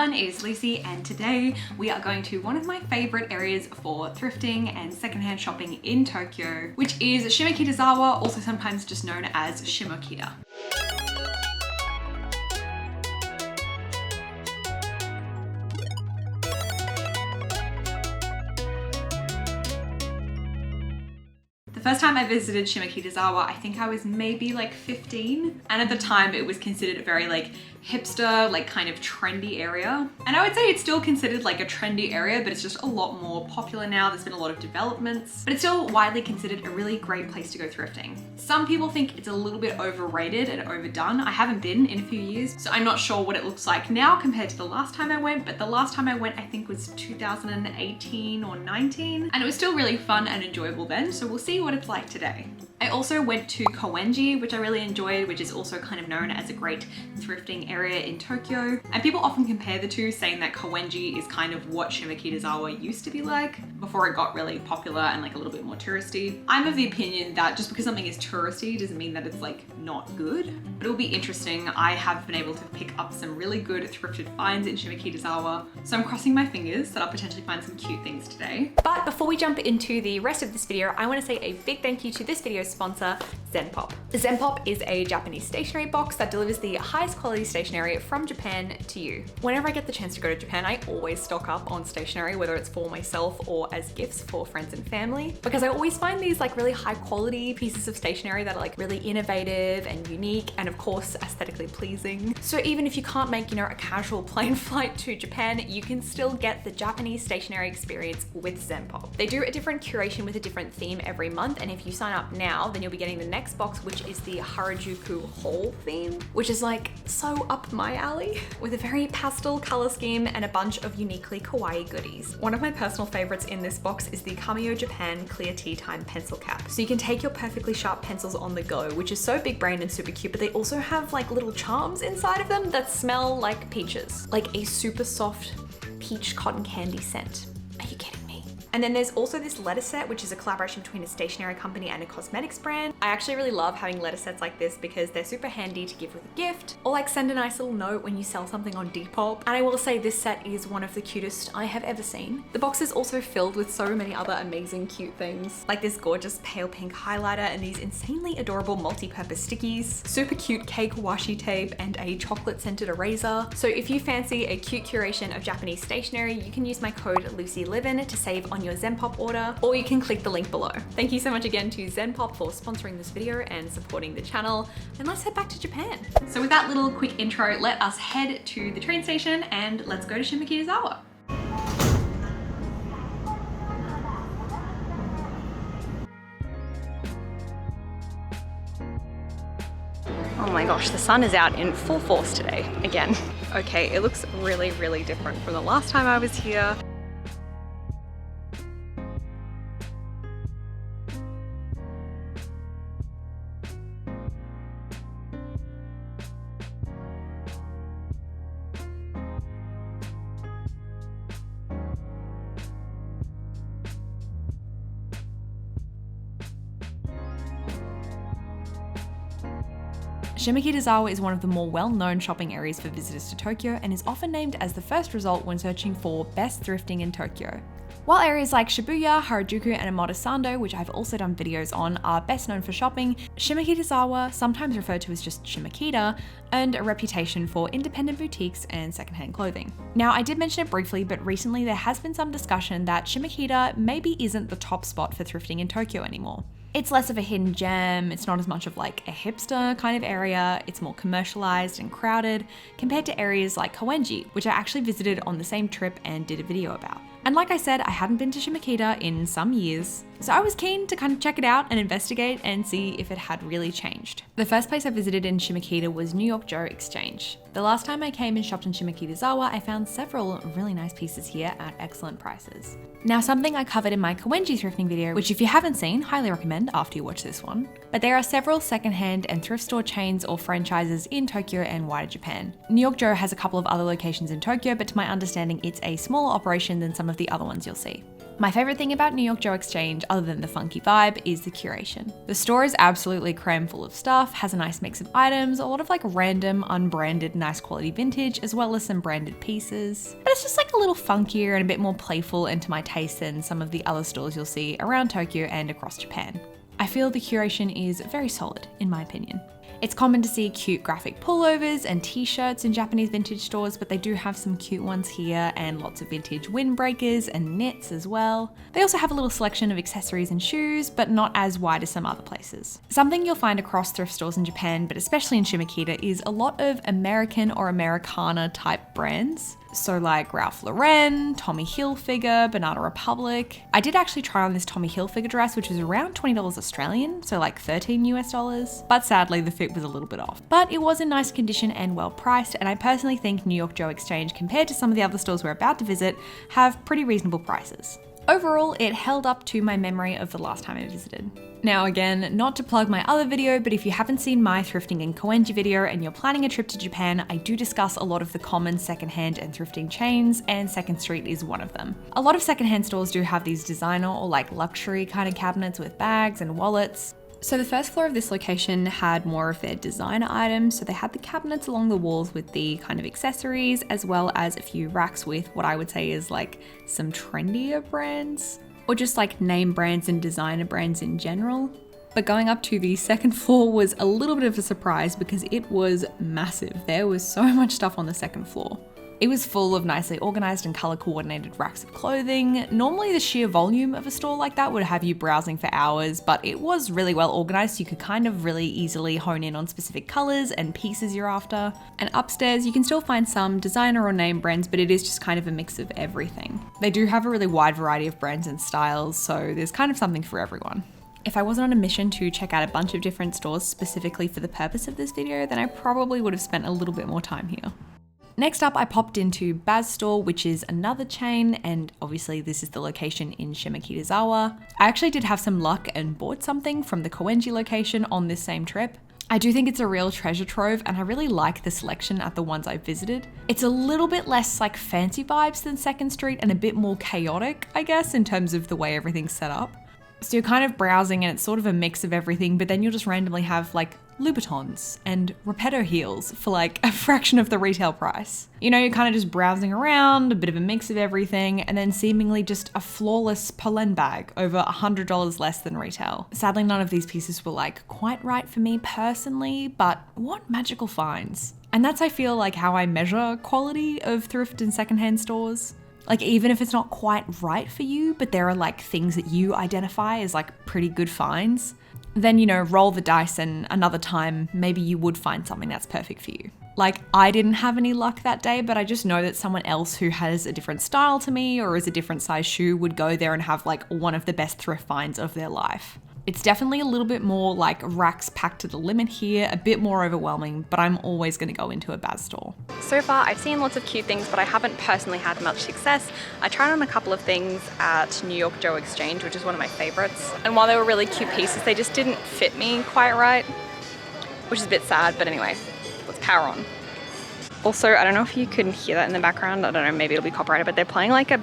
everyone, it's Lucy and today we are going to one of my favorite areas for thrifting and secondhand shopping in Tokyo, which is Shimokitazawa, also sometimes just known as Shimokita. The first time I visited Shimokitazawa, I think I was maybe like 15. And at the time it was considered a very like hipster, like kind of trendy area. And I would say it's still considered like a trendy area, but it's just a lot more popular now. There's been a lot of developments, but it's still widely considered a really great place to go thrifting. Some people think it's a little bit overrated and overdone. I haven't been in a few years, so I'm not sure what it looks like now compared to the last time I went, but the last time I went I think was 2018 or 19, and it was still really fun and enjoyable then, so we'll see what it's like today. I also went to Koenji, which I really enjoyed, which is also kind of known as a great thrifting area in Tokyo. And people often compare the two, saying that Koenji is kind of what Shimokitazawa used to be like before it got really popular and like a little bit more touristy. I'm of the opinion that just because something is touristy doesn't mean that it's like not good, but it'll be interesting. I have been able to pick up some really good thrifted finds in Shimokitazawa, so I'm crossing my fingers that I'll potentially find some cute things today. But before we jump into the rest of this video, I want to say a big thank you to this video's sponsor, Zenpop. Zenpop is a Japanese stationery box that delivers the highest quality stationery from Japan to you. Whenever I get the chance to go to Japan, I always stock up on stationery, whether it's for myself or as gifts for friends and family, because I always find these like really high quality pieces of stationery that are like really innovative and unique and of course aesthetically pleasing. So even if you can't make, a casual plane flight to Japan, you can still get the Japanese stationery experience with Zenpop. They do a different curation with a different theme every month, and if you sign up now, then you'll be getting the next box, which is the Harajuku haul theme, which is like so up my alley, with a very pastel color scheme and a bunch of uniquely kawaii goodies. One of my personal favorites in this box is the Kamio Japan Clear Tea Time pencil cap. So you can take your perfectly sharp pencils on the go, which is so big brain and super cute, but they also have like little charms inside of them that smell like peaches, like a super soft peach cotton candy scent. Are you kidding me? And then there's also this letter set, which is a collaboration between a stationery company and a cosmetics brand. I actually really love having letter sets like this because they're super handy to give with a gift, or like send a nice little note when you sell something on Depop. And I will say this set is one of the cutest I have ever seen. The box is also filled with so many other amazing cute things, like this gorgeous pale pink highlighter and these insanely adorable multi-purpose stickies, super cute cake washi tape, and a chocolate scented eraser. So if you fancy a cute curation of Japanese stationery, you can use my code LUCYLIVIN to save on your Zenpop order, or you can click the link below. Thank you so much again to Zenpop for sponsoring this video and supporting the channel, and let's head back to Japan. So with that little quick intro, let us head to the train station and let's go to Shimokitazawa. Oh my gosh, the sun is out in full force today, again. Okay, it looks really, really different from the last time I was here. Shimokitazawa is one of the more well-known shopping areas for visitors to Tokyo and is often named as the first result when searching for best thrifting in Tokyo. While areas like Shibuya, Harajuku, and Omotesando, which I've also done videos on, are best known for shopping, Shimokitazawa, sometimes referred to as just Shimokita, earned a reputation for independent boutiques and secondhand clothing. Now, I did mention it briefly, but recently there has been some discussion that Shimokita maybe isn't the top spot for thrifting in Tokyo anymore. It's less of a hidden gem, it's not as much of like a hipster kind of area, it's more commercialized and crowded compared to areas like Koenji, which I actually visited on the same trip and did a video about. And like I said, I hadn't been to Shimokita in some years, so I was keen to kind of check it out and investigate and see if it had really changed. The first place I visited in Shimokita was New York Joe Exchange. The last time I came and shopped in Shimokitazawa, I found several really nice pieces here at excellent prices. Now, something I covered in my Koenji thrifting video, which if you haven't seen, highly recommend after you watch this one. But there are several secondhand and thrift store chains or franchises in Tokyo and wider Japan. New York Joe has a couple of other locations in Tokyo, but to my understanding, it's a smaller operation than some some of the other ones you'll see. My favorite thing about New York Joe Exchange, other than the funky vibe, is the curation. The store is absolutely cram full of stuff, has a nice mix of items, a lot of like random, unbranded, nice quality vintage, as well as some branded pieces. But it's just like a little funkier and a bit more playful and to my taste than some of the other stores you'll see around Tokyo and across Japan. I feel the curation is very solid, in my opinion. It's common to see cute graphic pullovers and t-shirts in Japanese vintage stores, but they do have some cute ones here and lots of vintage windbreakers and knits as well. They also have a little selection of accessories and shoes, but not as wide as some other places. Something you'll find across thrift stores in Japan, but especially in Shimokita, is a lot of American or Americana type brands. So like Ralph Lauren, Tommy Hilfiger, Banana Republic. I did actually try on this Tommy Hilfiger dress, which was around $20 Australian, so like 13 US dollars, but sadly the fit was a little bit off. But it was in nice condition and well priced, and I personally think New York Joe Exchange, compared to some of the other stores we're about to visit, have pretty reasonable prices. Overall, it held up to my memory of the last time I visited. Now again, not to plug my other video, but if you haven't seen my thrifting and Koenji video and you're planning a trip to Japan, I do discuss a lot of the common secondhand and thrifting chains, and Second Street is one of them. A lot of secondhand stores do have these designer or like luxury kind of cabinets with bags and wallets. So the first floor of this location had more of their designer items, so they had the cabinets along the walls with the kind of accessories, as well as a few racks with what I would say is like some trendier brands, or just like name brands and designer brands in general. But going up to the second floor was a little bit of a surprise because it was massive. There was so much stuff on the second floor. It was full of nicely organized and color coordinated racks of clothing. Normally the sheer volume of a store like that would have you browsing for hours, but it was really well organized, so you could kind of really easily hone in on specific colors and pieces you're after. And upstairs you can still find some designer or name brands, but it is just kind of a mix of everything. They do have a really wide variety of brands and styles, so there's kind of something for everyone. If I wasn't on a mission to check out a bunch of different stores specifically for the purpose of this video, then I probably would have spent a little bit more time here. Next up, I popped into Bazzstore, which is another chain, and obviously this is the location in Shimokitazawa. I actually did have some luck and bought something from the Koenji location on this same trip. I do think it's a real treasure trove, and I really like the selection at the ones I visited. It's a little bit less like fancy vibes than Second Street and a bit more chaotic, I guess, in terms of the way everything's set up. So you're kind of browsing and it's sort of a mix of everything, but then you'll just randomly have like Louboutins and Repetto heels for like a fraction of the retail price. You know, you're kind of just browsing around, a bit of a mix of everything, and then seemingly just a flawless Polen bag over $100 less than retail. Sadly, none of these pieces were like quite right for me personally, but what magical finds. And that's, I feel, like how I measure quality of thrift and secondhand stores. Like, even if it's not quite right for you, but there are like things that you identify as like pretty good finds, then, you know, roll the dice and another time, maybe you would find something that's perfect for you. Like, I didn't have any luck that day, but I just know that someone else who has a different style to me or is a different size shoe would go there and have like one of the best thrift finds of their life. It's definitely a little bit more like racks packed to the limit here, a bit more overwhelming, but I'm always going to go into a Bazzstore. So far, I've seen lots of cute things, but I haven't personally had much success. I tried on a couple of things at New York Joe Exchange, which is one of my favorites. And while they were really cute pieces, they just didn't fit me quite right, which is a bit sad, but anyway, let's power on. Also, I don't know if you can hear that in the background. I don't know, maybe it'll be copyrighted, but they're playing like a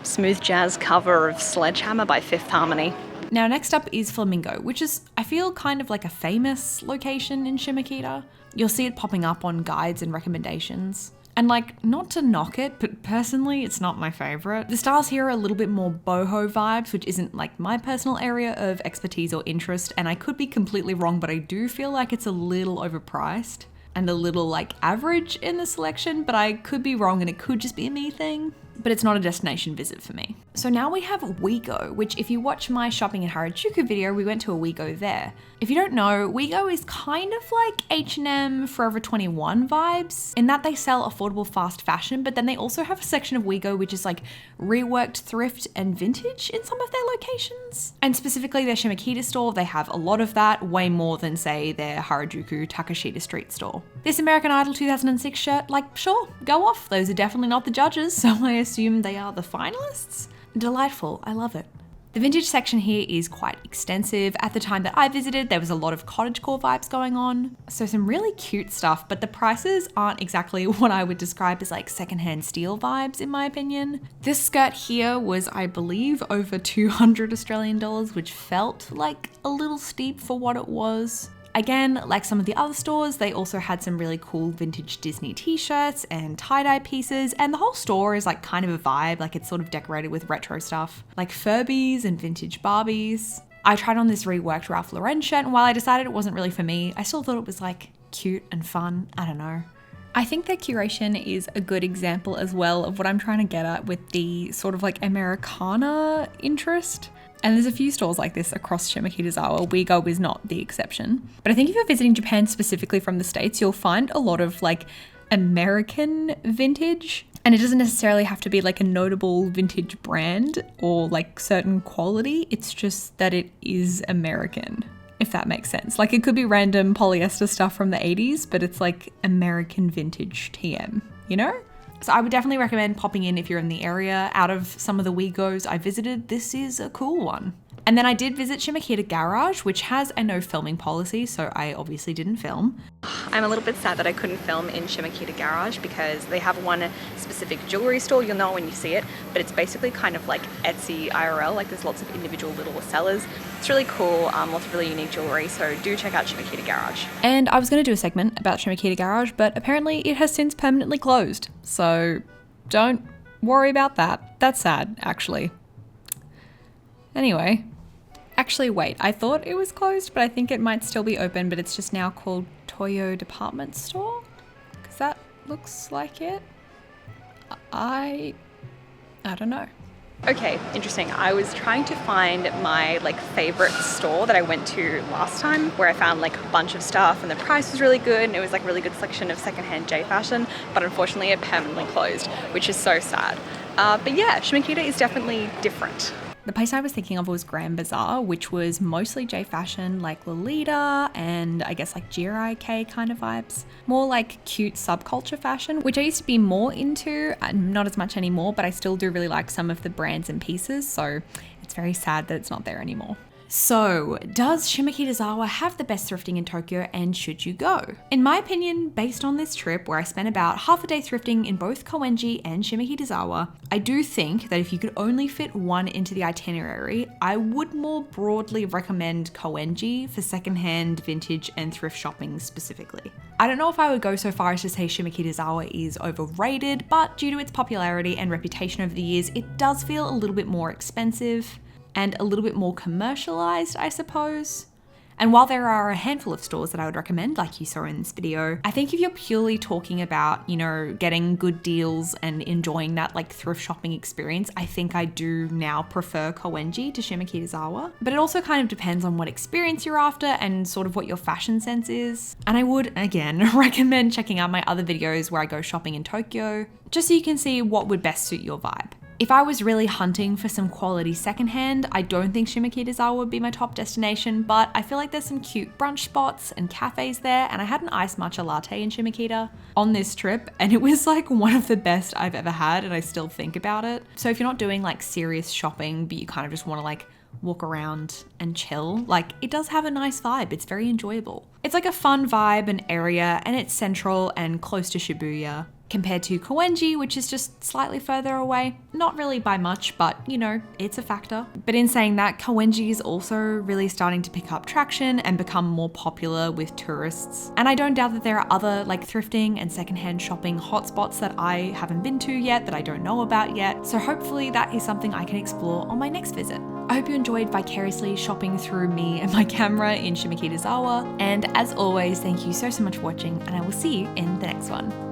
smooth jazz cover of Sledgehammer by Fifth Harmony. Now next up is Flamingo, which is, I feel, kind of like a famous location in Shimokita. You'll see it popping up on guides and recommendations. And like, not to knock it, but personally, it's not my favorite. The styles here are a little bit more boho vibes, which isn't like my personal area of expertise or interest, and I could be completely wrong, but I do feel like it's a little overpriced and a little like average in the selection, but I could be wrong and it could just be a me thing. But it's not a destination visit for me. So now we have Wego, which if you watch my shopping in Harajuku video, we went to a Wego there. If you don't know, Wego is kind of like H&M Forever 21 vibes, in that they sell affordable fast fashion, but then they also have a section of Wego which is like reworked thrift and vintage in some of their locations. And specifically their Shimokita store, they have a lot of that, way more than say their Harajuku Takashita Street store. This American Idol 2006 shirt, like sure, go off. Those are definitely not the judges, so I assume they are the finalists. Delightful, I love it. The vintage section here is quite extensive. At the time that I visited, there was a lot of cottagecore vibes going on. So some really cute stuff, but the prices aren't exactly what I would describe as like secondhand steal vibes in my opinion. This skirt here was, I believe, over 200 Australian dollars, which felt like a little steep for what it was. Again, like some of the other stores, they also had some really cool vintage Disney t-shirts and tie-dye pieces, and the whole store is like kind of a vibe, like it's sort of decorated with retro stuff, like Furbies and vintage Barbies. I tried on this reworked Ralph Lauren shirt, and while I decided it wasn't really for me, I still thought it was like cute and fun, I don't know. I think their curation is a good example as well of what I'm trying to get at with the sort of like Americana interest. And there's a few stores like this across Shimokitazawa. Wego is not the exception. But I think if you're visiting Japan specifically from the States, you'll find a lot of like American vintage. And it doesn't necessarily have to be like a notable vintage brand or like certain quality. It's just that it is American, if that makes sense. Like it could be random polyester stuff from the 80s, but it's like American vintage TM, you know? So I would definitely recommend popping in if you're in the area. Out of some of the Wegos I visited, this is a cool one. And then I did visit Shimokita Garage, which has a no filming policy, so I obviously didn't film. I'm a little bit sad that I couldn't film in Shimokita Garage because they have one specific jewelry store, you'll know when you see it, but it's basically kind of like Etsy IRL, like there's lots of individual little sellers. It's really cool, lots of really unique jewelry, so do check out Shimokita Garage. And I was going to do a segment about Shimokita Garage, but apparently it has since permanently closed, so don't worry about that. That's sad, actually. Anyway. Actually, wait, I thought it was closed, but I think it might still be open, but it's just now called Toyo Department Store? Because that looks like it. I don't know. Okay, interesting. I was trying to find my like favorite store that I went to last time, where I found like a bunch of stuff and the price was really good and it was like really good selection of secondhand J fashion, but unfortunately it permanently closed, which is so sad. But yeah, Shimokita is definitely different. The place I was thinking of was Grand Bazaar, which was mostly J fashion, like Lolita and I guess like GRIK kind of vibes. More like cute subculture fashion, which I used to be more into, not as much anymore, but I still do really like some of the brands and pieces, so it's very sad that it's not there anymore. So, does Shimokitazawa have the best thrifting in Tokyo, and should you go? In my opinion, based on this trip where I spent about half a day thrifting in both Koenji and Shimokitazawa, I do think that if you could only fit one into the itinerary, I would more broadly recommend Koenji for secondhand, vintage, and thrift shopping specifically. I don't know if I would go so far as to say Shimokitazawa is overrated, but due to its popularity and reputation over the years, it does feel a little bit more expensive and a little bit more commercialized, I suppose. And while there are a handful of stores that I would recommend, like you saw in this video, I think if you're purely talking about, you know, getting good deals and enjoying that like thrift shopping experience, I think I do now prefer Koenji to Shimokitazawa. But it also kind of depends on what experience you're after and sort of what your fashion sense is. And I would, again, recommend checking out my other videos where I go shopping in Tokyo, just so you can see what would best suit your vibe. If I was really hunting for some quality secondhand, I don't think Shimokitazawa would be my top destination, but I feel like there's some cute brunch spots and cafes there, and I had an iced matcha latte in Shimokita on this trip, and it was like one of the best I've ever had, and I still think about it. So if you're not doing like serious shopping, but you kind of just want to like walk around and chill, like it does have a nice vibe. It's very enjoyable. It's like a fun vibe and area, and it's central and close to Shibuya, compared to Koenji, which is just slightly further away. Not really by much, but you know, it's a factor. But in saying that, Koenji is also really starting to pick up traction and become more popular with tourists. And I don't doubt that there are other like thrifting and secondhand shopping hotspots that I haven't been to yet, that I don't know about yet. So hopefully that is something I can explore on my next visit. I hope you enjoyed vicariously shopping through me and my camera in Shimokitazawa. And as always, thank you so much for watching, and I will see you in the next one.